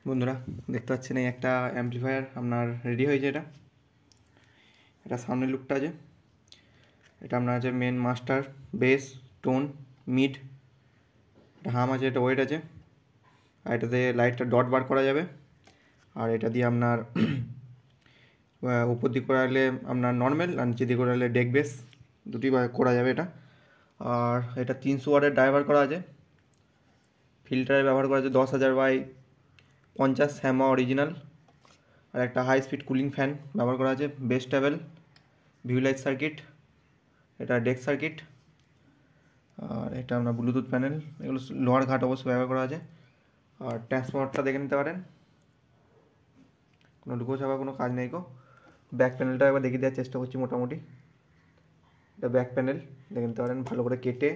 বন্ধুরা দেখতে পাচ্ছেন এই একটা অ্যাম্পলিফায়ার আপনার রেডি হয়েছে। এটা সামনের লুকটা আছে। এটা আপনার আছে main, master, bass, tone, mid, এটা হাম আছে, এটা ওয়েট আছে। আর এটাতে লাইটটা ডট বার করা যাবে। আর এটা দিয়ে আপনার উপর দিক করালে আপনার নর্মাল, আর নিচে দিকে করালে ডেক বেস, দুটি করা যাবে এটা। আর এটা 300 ওয়াটের ড্রাইভার করা আছে। ফিল্টারে ব্যবহার করা আছে 10,000/50 শ্যামা অরিজিনাল। আর একটা হাই স্পিড কুলিং ফ্যান ব্যবহার করা আছে। বেস টেবল, ভিউলাইট সার্কিট, এটা ডেক সার্কিট, আর এটা আপনার ব্লুটুথ প্যানেল। এগুলো লোহার ঘাট অবশ্যই ব্যবহার করা আছে। আর ট্রান্সফরমারটা দেখে নিতে পারেন, কোনো লুকো ছাপা কোনো কাজ নেই। ব্যাক প্যানেলটা একবার দেখিয়ে দেওয়ার চেষ্টা করছি। মোটামুটি এটা ব্যাক প্যানেল দেখে নিতে পারেন, ভালো করে কেটে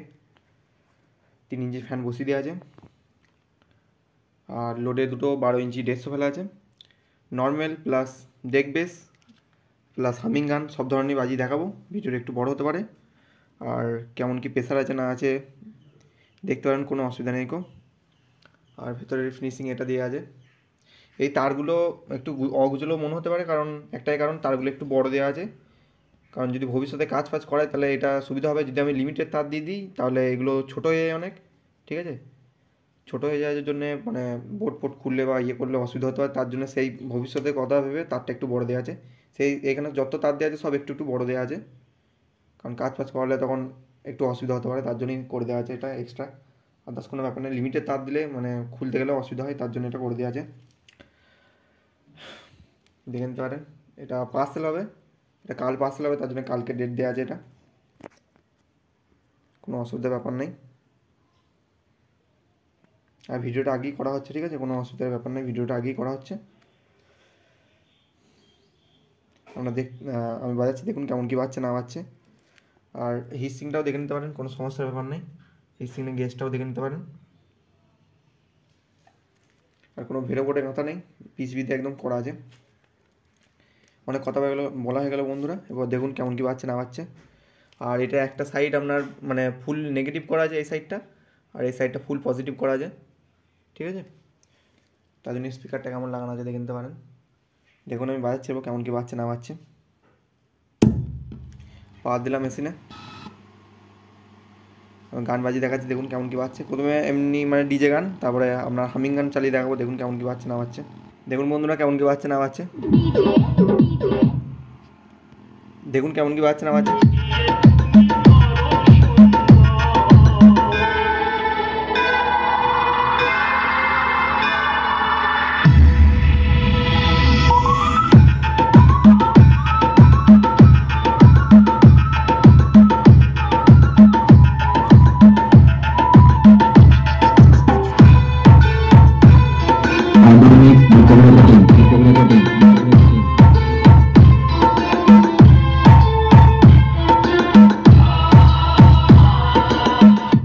3 ইঞ্চি ফ্যান বসিয়ে দেওয়া আছে। আর লোডে দুটো 12 ইঞ্চি 150 ফেলা আছে। Normal plus deck bass plus humming গান সব ধরনের বাজি দেখাবো। ভিডিওটা একটু বড় হতে পারে। আর কেমন কি প্রেসার আছে না আছে দেখতে পারেন, কোনো অসুবিধা নেই। আর ভেতরের ফিনিশিং এটা দিয়ে আছে। এই তারগুলো একটু অগুজলো মনে হতে পারে, কারণ একটাই কারণ, তারগুলো একটু বড় দেওয়া আছে। কারণ যদি ভবিষ্যতে কাজ ফাজ করায় তাহলে এটা সুবিধা হবে। যদি আমি লিমিটেড তার দিয়ে দিই তাহলে এগুলো ছোটো হয়ে যায় অনেক, ঠিক আছে। ছোটো হয়ে যাওয়ার জন্য মানে বোর্ড পোর্ট খুললে বা করলে অসুবিধা হতে পারে, তার জন্য সেই ভবিষ্যতে কথা ভেবে তারটা একটু বড় দেওয়া আছে। সেই এখানে যত তার দেওয়া আছে সব একটু একটু বড় দেওয়া আছে, কারণ কাজ ফাজ করালে তখন একটু অসুবিধা হতে পারে, তার জন্যই করে দেওয়া আছে এটা এক্সট্রা। আদার্স কোনো ব্যাপার নেই। লিমিটেড তার দিলে মানে খুলতে গেলে অসুবিধা হয়, তার জন্য এটা করে দেওয়া আছে। দেখে নিতে পারেন, এটা পার্সেল হবে, এটা কাল পার্সেল হবে, তার জন্য কালকে ডেট দেওয়া আছে। এটা কোনো অসুবিধার ব্যাপার নেই। আর ভিডিওটা আগেই করা হচ্ছে, ঠিক আছে, কোনো অসুবিধার ব্যাপার নেই। ভিডিওটা আগেই করা হচ্ছে। আমরা আমি বাজাচ্ছি, দেখুন কেমন কী বাজছে না বাজছে। আর হিটসিংটাও দেখে নিতে পারেন, কোনো সমস্যার ব্যাপার নেই। হিটসিংয়ের গেজটাও দেখে নিতে পারেন। আর কোনো ভেড়ো বোর্ডের কথা নেই, পিসবিতে একদম করা আছে। অনেক কথা বলা হয়ে গেল বন্ধুরা। এবার দেখুন কেমন কী বাজছে না বাজছে। আর এটা একটা সাইড আপনার মানে ফুল নেগেটিভ করা আছে এই সাইডটা, আর এই সাইডটা ফুল পজিটিভ করা আছে, ঠিক আছে। তার জন্য স্পিকারটা কেমন লাগানো আছে দেখে নিতে পারেন। দেখুন আমি বাজাচ্ছি, এবার কেমন কী বাজছে না বাজছে। পাওয়ার দিলাম মেশিনে, গান বাজিয়ে দেখাচ্ছি, দেখুন কেমন কী বাজছে। প্রথমে এমনি মানে ডিজে গান, তারপরে আপনার হামিং গান চালিয়ে দেখাবো, দেখুন কেমন কী বাজছে না বাজছে। দেখুন বন্ধুরা কেমন কী বাজছে না বাজছে, দেখুন কেমন কী বাজছে না বাজছে।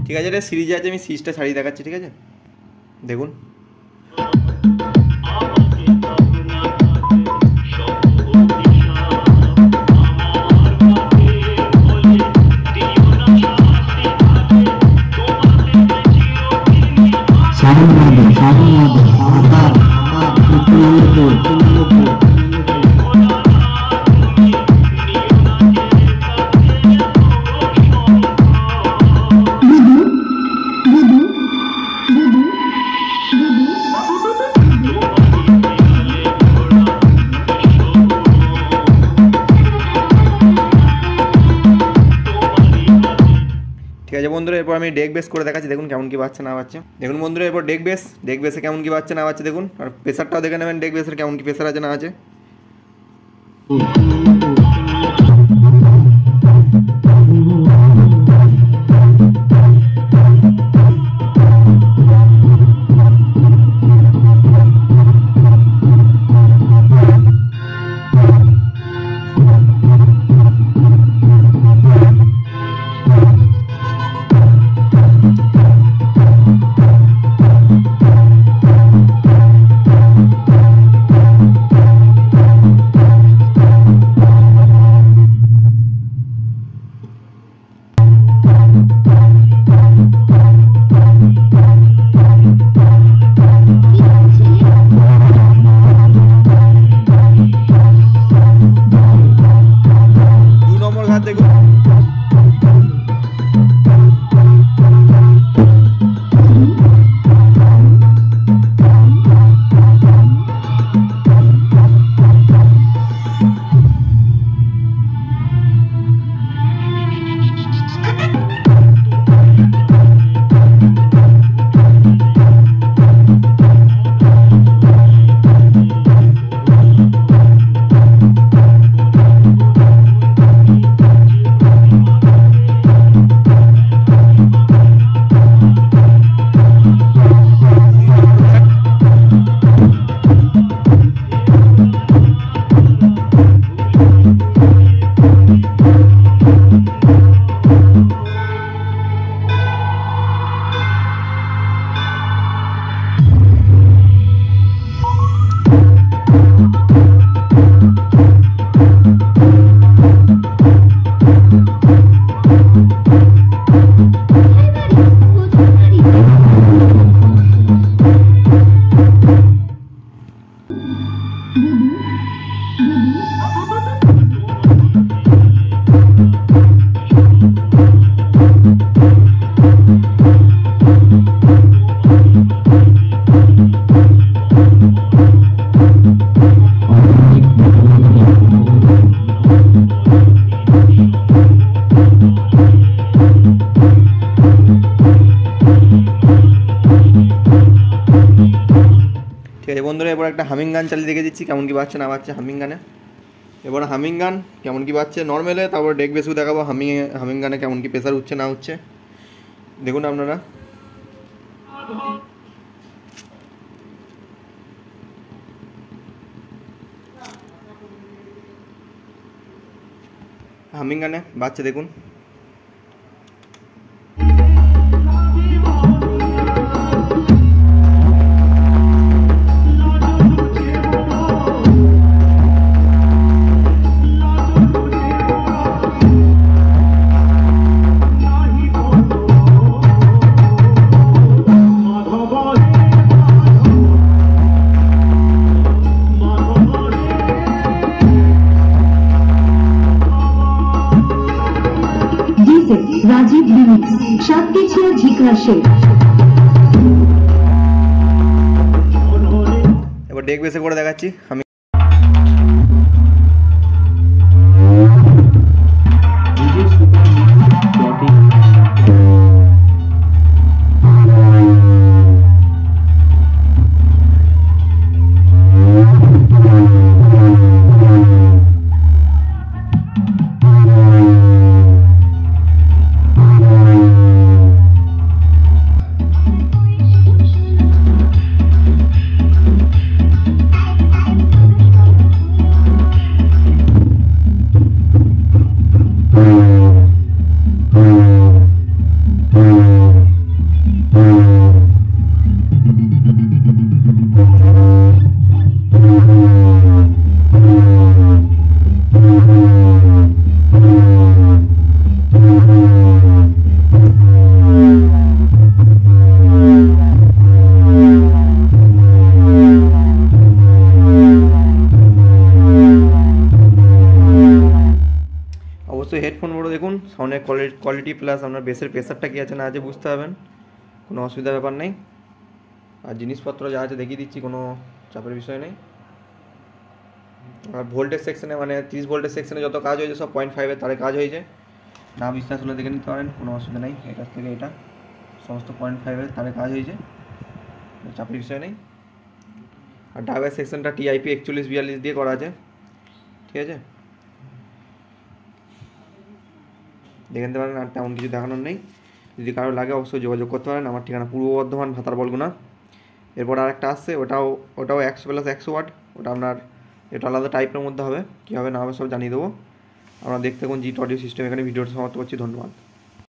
ঠিক আছে, এটা সিরিজে আছে, আমি সিরিজটা ছাড়িয়ে দেখাচ্ছি, ঠিক আছে। দেখুন ঠিক আছে বন্ধুরা, এরপর আমি ডেক বেস করে দেখাচ্ছি, দেখুন কেমন কী বাজছে না বাজছে। দেখুন বন্ধুরা, এরপর ডেক বেসে কেমন কী বাজছে না বাজছে দেখুন। আর প্রেসারটাও দেখে নেবেন, ডেক বেসের কেমন কী প্রেসার আছে না আছে। ঠিক আছে বন্ধুরা, এবার একটা হামিং গান চালিয়ে দেখে দিচ্ছি কেমন কি বাজছে না বাজছে হামিং গানে। এবার হামিং গান কেমন কি বাজছে নর্মালে, তারপর ডেক বেসও দেখাবো হামিং গানে কেমন কি প্রেসার উঠছে না হচ্ছে দেখুন আপনারা। হামিং গানে বাজছে দেখুন। রাজীব লিমিক্স সবকিছু ঝিকরা শেখ। এবার ডেক বেসে করে দেখাচ্ছি আমি। অবশ্যই হেডফোন বড় দেখুন, সাউন্ডের কোয়ালিটি প্লাস আপনার বেসের প্রেসারটা কী আছে না আছে বুঝতে পারবেন, কোনো অসুবিধার ব্যাপার নেই। আর জিনিসপত্র যা আছে দেখিয়ে দিচ্ছি, কোনো চাপের বিষয় নেই। আর ভোল্টেজ সেকশনে মানে 30 ভোল্টেজ সেকশনে যত কাজ হয়েছে সব 0.5-এর তারে কাজ হয়েছে, না বিশ্বাস হলে দেখে নিতে পারেন, কোনো অসুবিধা নেই। এটার থেকে এটা সমস্ত 0.5-এর তারে কাজ হয়েছে, চাপের বিষয় নেই। আর ডাবের সেকশনটা TIP 4142 দিয়ে করা আছে, ঠিক আছে, দেখে নিতে পারেন। আর তেমন কিছু দেখানোর নেই, যদি কারো লাগে অবশ্যই যোগাযোগ করতে পারেন। আমার ঠিকানা পূর্ব বর্ধমান, ভাতার বলগুনা। এরপর আর একটা আসছে, ওটাও 100+100 ওয়াট, ওটা আপনার এটা আলাদা টাইপের মধ্যে হবে, কী হবে না হবে সব জানিয়ে দেবো। আমরা দেখতে থাকুন জিট অডিও সিস্টেম। এখানে ভিডিওটা সমাপ্ত করছি, ধন্যবাদ।